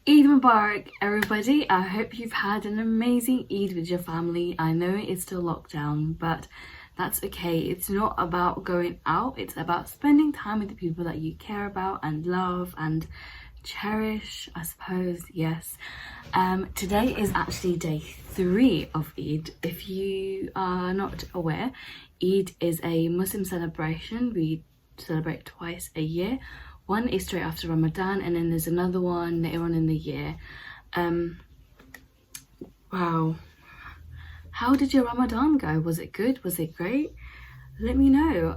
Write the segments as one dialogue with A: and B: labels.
A: Eid Mubarak, everybody. I hope you've had an amazing Eid with your family. I know it's still lockdown, but that's okay. It's not about going out. It's about spending time with the people that you care about and love and cherish, I suppose. Yes. Today is actually day 3 of Eid. If you are not aware, Eid is a Muslim celebration. We celebrate twice a year. One is straight after Ramadan, and then there's another one later on in the year. Wow. How did your Ramadan go? Was it good? Was it great? Let me know.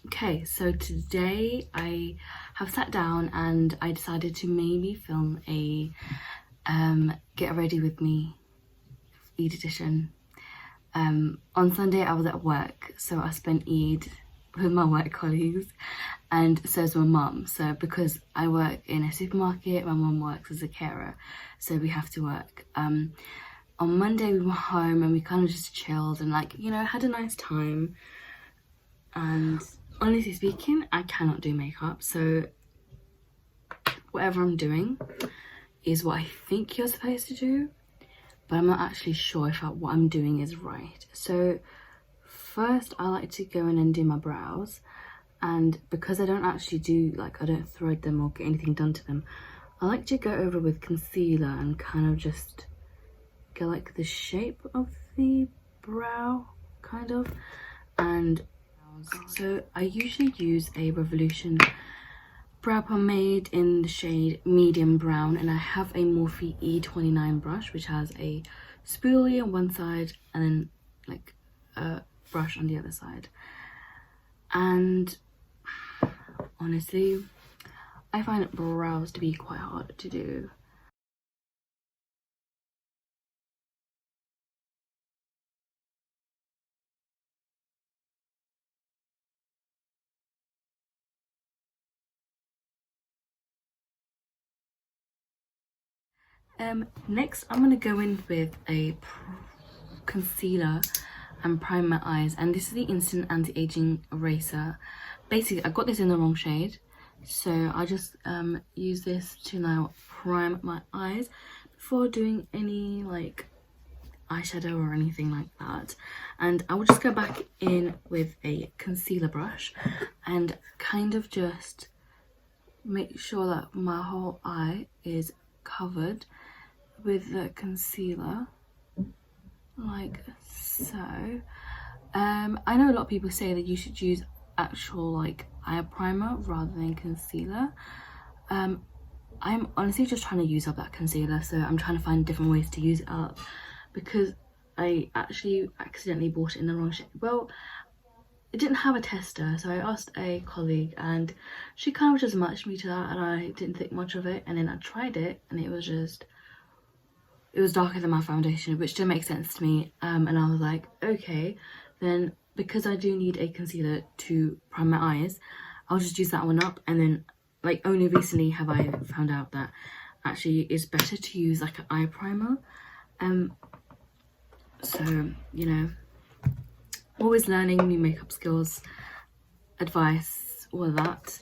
A: Okay, so today I have sat down and I decided to maybe film a get ready with me Eid edition. On Sunday I was at work, so I spent Eid with my work colleagues, and so is my mum. So because I work in a supermarket, my mum works as a carer, so we have to work. On Monday we were home and we kind of just chilled and had a nice time. And honestly speaking, I cannot do makeup, so whatever I'm doing is what I think you're supposed to do, but I'm not actually sure if what I'm doing is right. So first I like to go in and do my brows, and because I don't actually do I don't thread them or get anything done to them, I like to go over with concealer and kind of just get the shape of the brow kind of. And so I usually use a Revolution brow pomade in the shade medium brown, and I have a Morphe E29 brush which has a spoolie on one side and then a brush on the other side. And honestly, I find brows to be quite hard to do. Next I'm going to go in with a concealer and prime my eyes, and this is the Instant Anti-Aging Eraser. Basically I got this in the wrong shade, so I just use this to now prime my eyes before doing any eyeshadow or anything like that. And I will just go back in with a concealer brush and kind of just make sure that my whole eye is covered with the concealer, like so. I know a lot of people say that you should use actual eye primer rather than concealer. I'm honestly just trying to use up that concealer, so I'm trying to find different ways to use it up, because I actually accidentally bought it in the wrong shade. Well, it didn't have a tester, so I asked a colleague and she kind of just matched me to that, and I didn't think much of it. And then I tried it and it was darker than my foundation, which didn't make sense to me. And I was like, okay, then because I do need a concealer to prime my eyes, I'll just use that one up. And then only recently have I found out that actually it's better to use an eye primer. So always learning new makeup skills, advice, all of that.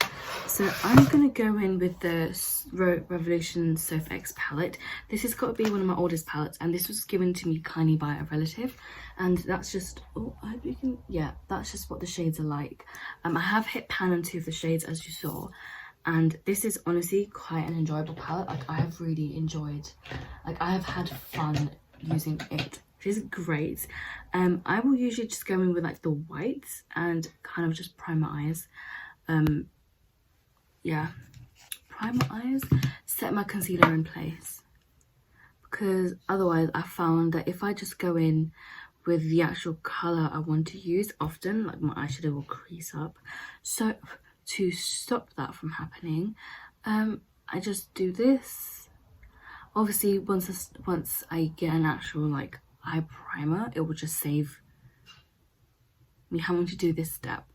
A: So I'm gonna go in with the Revolution Sofa X palette. This has got to be one of my oldest palettes, and this was given to me kindly by a relative, and that's just, oh, I hope you can, yeah, that's just what the shades are like. I have hit pan on 2 of the shades, as you saw, and this is honestly quite an enjoyable palette. I have really enjoyed, I have had fun using it. It is great. I will usually just go in with the whites and kind of just prime my eyes. Yeah, prime my eyes, set my concealer in place, because otherwise I found that if I just go in with the actual color I want to use, often my eyeshadow will crease up. So to stop that from happening, I just do this. Obviously once I get an actual eye primer, it will just save me having to do this step.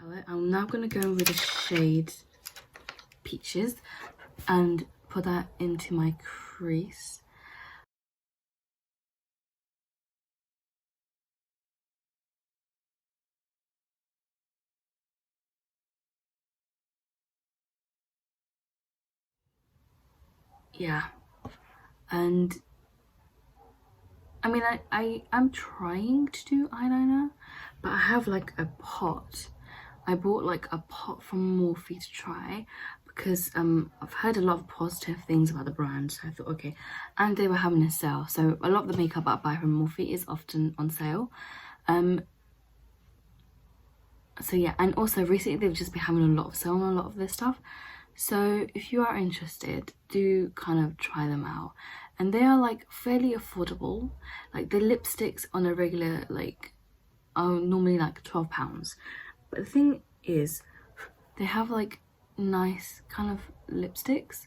A: Palette. I'm now going to go with the shade Peaches and put that into my crease. yeah, and I mean, I'm trying to do eyeliner, but I have like a pot. I bought like a pot from Morphe to try because I've heard a lot of positive things about the brand, so I thought, okay, and they were having a sale, so a lot of the makeup I buy from Morphe is often on sale. So yeah, and also recently they've just been having a lot of sale on a lot of this stuff, so if you are interested, do kind of try them out. And they are like fairly affordable. Like the lipsticks on a regular like are normally like £12, but the thing is they have like nice kind of lipsticks,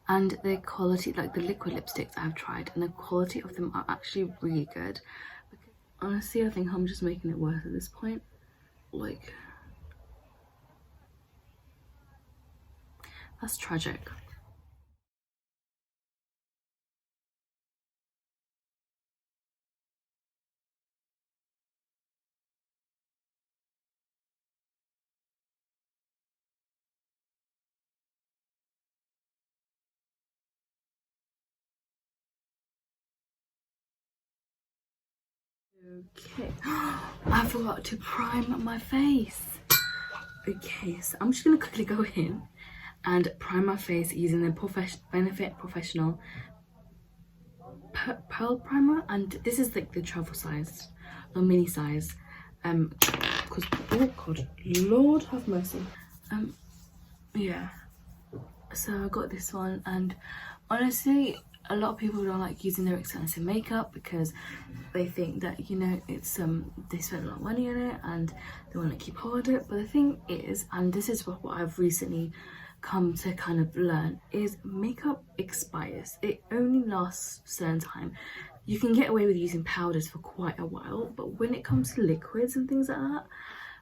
A: and their quality, like the liquid lipsticks I've tried, and the quality of them are actually really good. Honestly, I think I'm just making it worse at this point. Like, that's tragic. Okay, I forgot to prime my face. Okay, so I'm just gonna quickly go in and prime my face using the Benefit Professional Pearl Primer, and this is like the travel size, the mini size. Because oh god, Lord have mercy. Yeah. So I got this one, and honestly, a lot of people don't like using their expensive makeup because they think that, you know, it's they spend a lot of money on it and they want to keep hold of it. But the thing is, and this is what I've recently come to kind of learn, is makeup expires. It only lasts a certain time. You can get away with using powders for quite a while, but when it comes to liquids and things like that,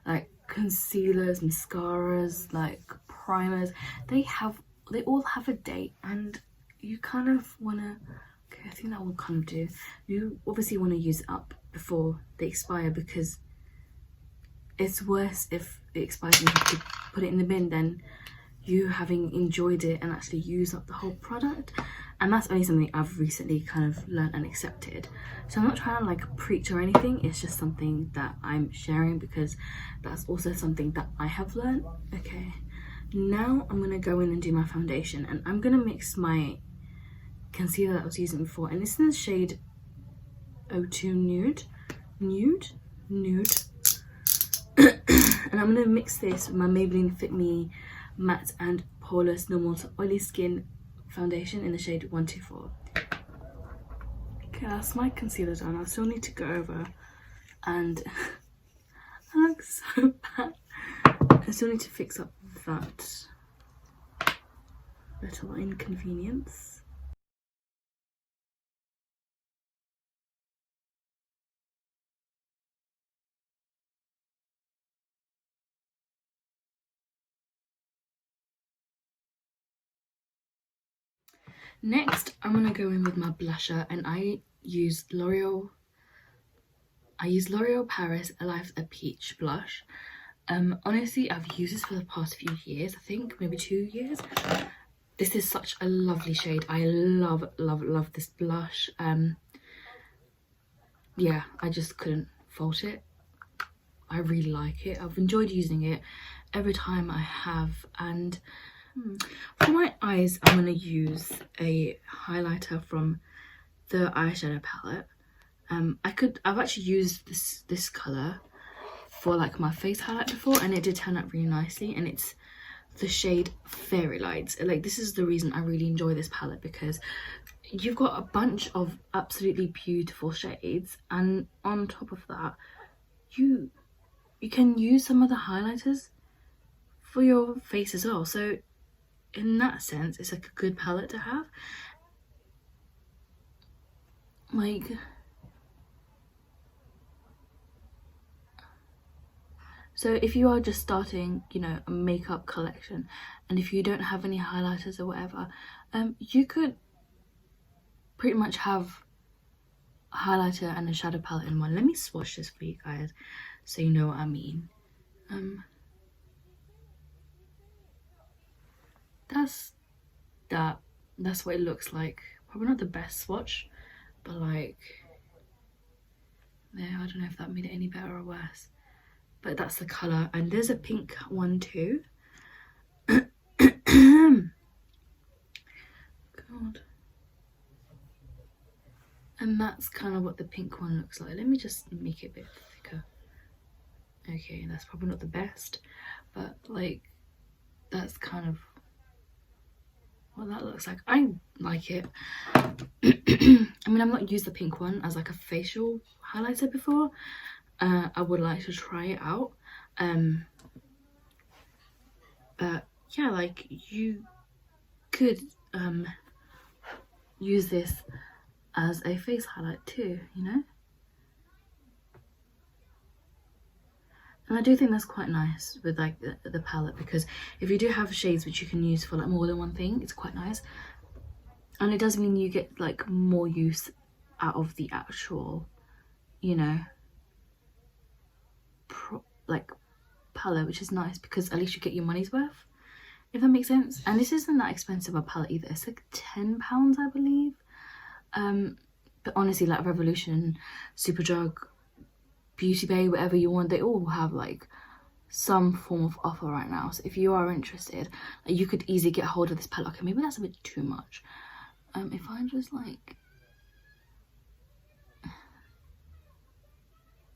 A: like concealers, mascaras, like primers, they all have a date, and you kind of want to, okay, I think that will kind of do. You obviously want to use it up before they expire, because it's worse if it expires and you have to put it in the bin than you having enjoyed it and actually use up the whole product. And that's only something I've recently kind of learned and accepted. So I'm not trying to like preach or anything, it's just something that I'm sharing because that's also something that I have learned. Okay, now I'm gonna go in and do my foundation, and I'm gonna mix my concealer that I was using before, and it's in the shade 02 Nude. And I'm gonna mix this with my Maybelline Fit Me Matte and Poreless Normal to Oily Skin foundation in the shade 124. Okay, that's my concealer done. I still need to go over, and I look so bad. I still need to fix up that little inconvenience. Next, I'm gonna go in with my blusher, and I use L'Oreal Paris Alive a Peach blush. Honestly, I've used this for the past few years, I think maybe 2 years. This is such a lovely shade. I love this blush. Yeah, I just couldn't fault it. I really like it. I've enjoyed using it every time I have. And for my eyes, I'm going to use a highlighter from the eyeshadow palette. I've actually used this colour for like my face highlight before, and it did turn out really nicely, and it's the shade Fairy Lights. Like, this is the reason I really enjoy this palette, because you've got a bunch of absolutely beautiful shades, and on top of that, you can use some of the highlighters for your face as well. So in that sense, it's like a good palette to have. Like, so if you are just starting, you know, a makeup collection, and if you don't have any highlighters or whatever, you could pretty much have a highlighter and a shadow palette in one. Let me swatch this for you guys so you know what I mean. That's that that's what it looks like. Probably not the best swatch, but like there, I don't know if that made it any better or worse, but that's the color. And there's a pink one too. God. And that's kind of what the pink one looks like. Let me just make it a bit thicker. Okay, that's probably not the best, but like that's kind of what that looks like. I like it. I mean, I've not used the pink one as like a facial highlighter before. I would like to try it out. But yeah, like you could use this as a face highlight too, you know? And I do think that's quite nice with like the palette, because if you do have shades which you can use for like more than one thing, it's quite nice. And it does mean you get like more use out of the actual, you know, like palette, which is nice because at least you get your money's worth, if that makes sense. And this isn't that expensive a palette either. It's like £10, I believe. But honestly, like Revolution, Superdrug, Beauty Bay, whatever you want, they all have like some form of offer right now. So if you are interested, like, you could easily get hold of this palette. Okay, maybe that's a bit too much. If I just like,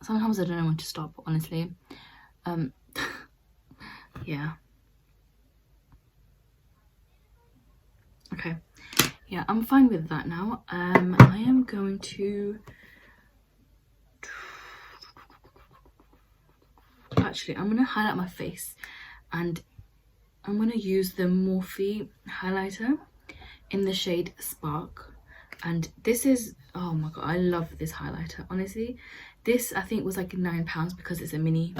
A: sometimes I don't know when to stop, honestly. Yeah. Okay. Yeah, I'm fine with that now. I am going to actually, I'm going to highlight my face, and I'm going to use the Morphe highlighter in the shade Spark. And this is, oh my god, I love this highlighter, honestly. This I think was like £9 because it's a mini.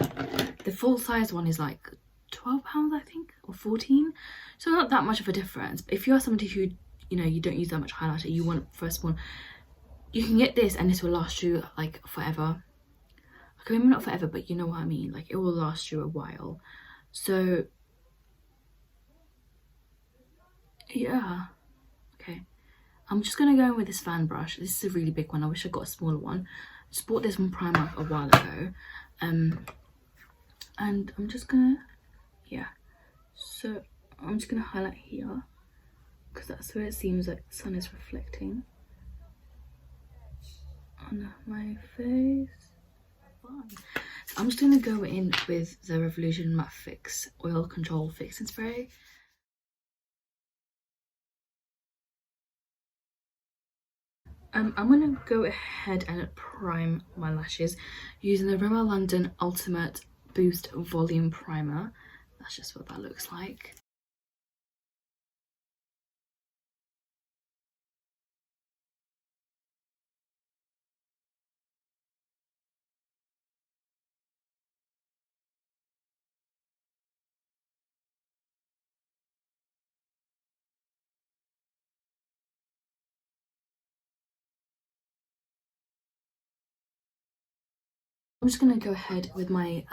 A: The full size one is like £12, I think, or 14, so not that much of a difference. But if you are somebody who, you know, you don't use that much highlighter, you want first one, you can get this and this will last you like forever. Okay, maybe not forever, but you know what I mean, like it will last you a while. So yeah, okay, I'm just gonna go in with this fan brush. This is a really big one. I wish I got a smaller one. Just bought this from Primark a while ago, and I'm just gonna, yeah, so I'm just gonna highlight here because that's where it seems like the sun is reflecting on my face. So I'm just gonna go in with the Revolution Matte Fix Oil Control Fixing Spray. I'm gonna go ahead and prime my lashes using the Rimmel London Ultimate Boost Volume Primer. That's just what that looks like. I'm just going to go ahead with my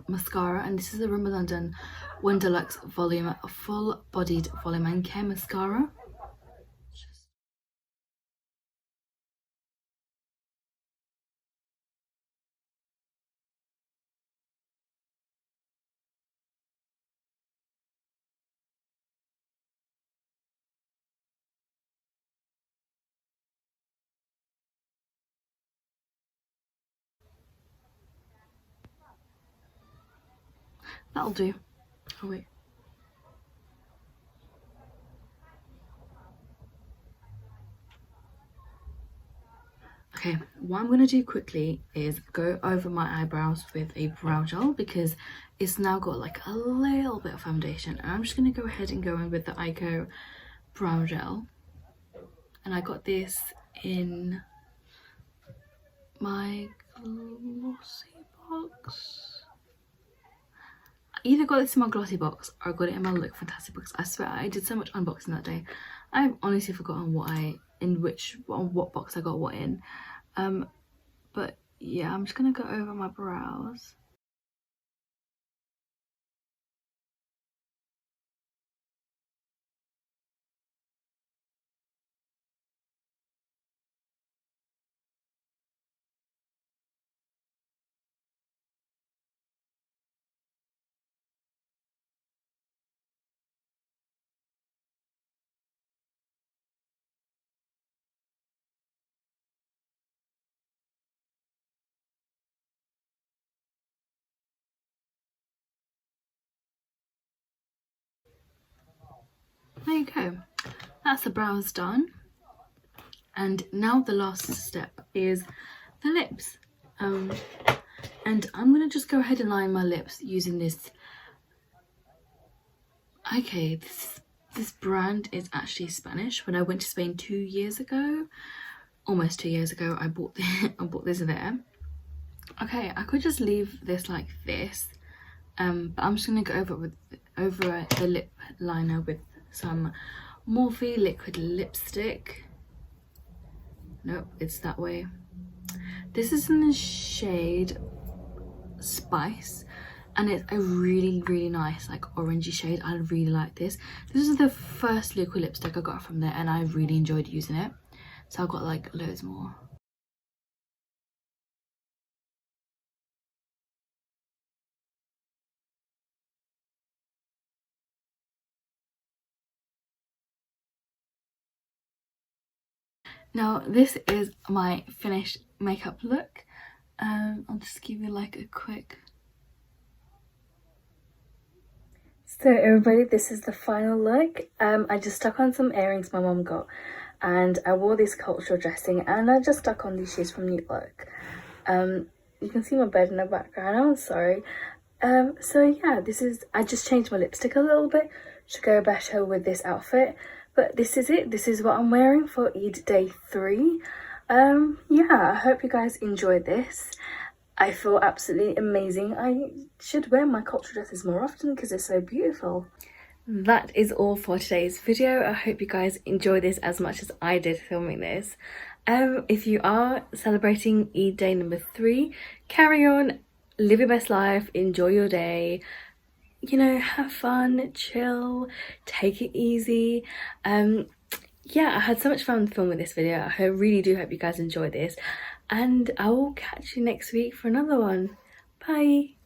A: mascara, and this is the Rimmel London One Deluxe Volume Full Bodied Volume and Care Mascara. That'll do. Oh wait. Okay, what I'm going to do quickly is go over my eyebrows with a brow gel because it's now got like a little bit of foundation, and I'm just going to go ahead and go in with the Ico brow gel. And I got this in my glossy box. I either got this in my glossy box or I got it in my Look Fantastic box. I swear I did so much unboxing that day. I've honestly forgotten what box I got what in. But yeah, I'm just gonna go over my brows. there you go. That's the brows done. And now the last step is the lips. And I'm gonna just go ahead and line my lips using this. Okay, this brand is actually Spanish. When I went to Spain 2 years ago, almost 2 years ago, I bought this there. Okay, I could just leave this like this, but I'm just gonna go over the lip liner with some Morphe liquid lipstick. Nope, it's that way. This is in the shade Spice, and it's a really nice like orangey shade. I really like this. This is the first liquid lipstick I got from there, and I really enjoyed using it. So I've got like loads more. Now this is my finished makeup look. I'll just give you like a quick. So everybody, this is the final look. I just stuck on some earrings my mom got, and I wore this cultural dressing, and I just stuck on these shoes from New Look. You can see my bed in the background. I'm sorry. So yeah, I just changed my lipstick a little bit to go better with this outfit. But this is it. This is what I'm wearing for Eid Day 3. Yeah, I hope you guys enjoyed this. I feel absolutely amazing. I should wear my cultural dresses more often because they're so beautiful. That is all for today's video. I hope you guys enjoyed this as much as I did filming this. If you are celebrating Eid Day number 3, carry on, live your best life, enjoy your day. You know, have fun, chill, take it easy. Yeah, I had so much fun filming this video. I really do hope you guys enjoyed this, and I will catch you next week for another one. Bye.